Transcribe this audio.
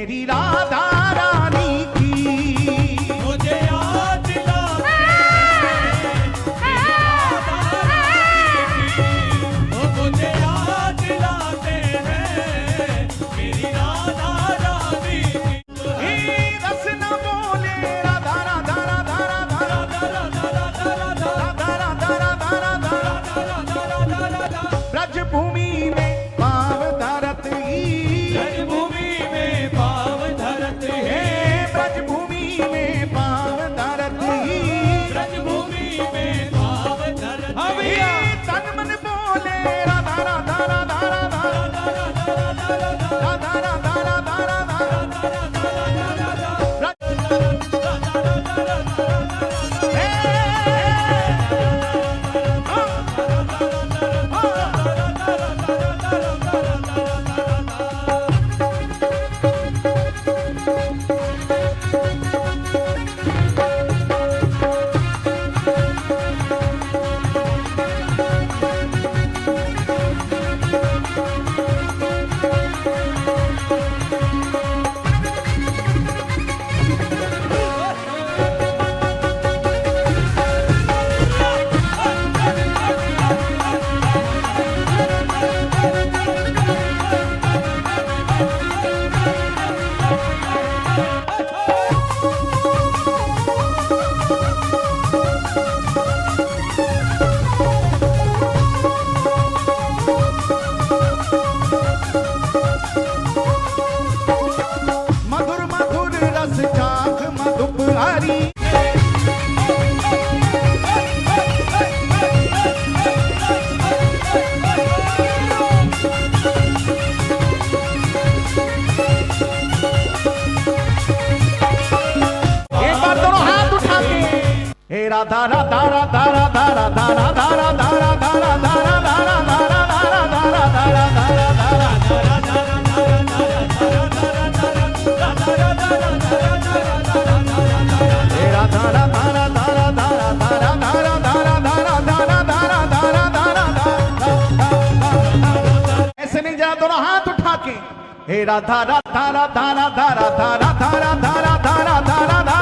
मेरी राधा रानी की मुझे याद दिलाते मुझे याद दिलाते हैं मेरी राधा रानी की। रस न बोले राधा राधा राधा राधा राधा राधा राधा राधा ब्रज भूमि में पाव धरत ही ब्रज भूमि में पाव धरत है ब्रज भूमि में पाव धरत ही ब्रज भूमि में पाव धरत है। तन मन बोले राधा राधा राधा राधा राधा राधा राधा मधुर मधुर रस चाख मधुप हरी एक बार दोनों हाथ उठा के हे राधा राधा राधा राधा राधा राधा राधा राधा राधा राधा राधा राधा राधा राधा ऐसे नहीं जा दोनों हाथ उठा के हे राधा राधा राधा राधा राधा राधा राधा राधा राधा राधा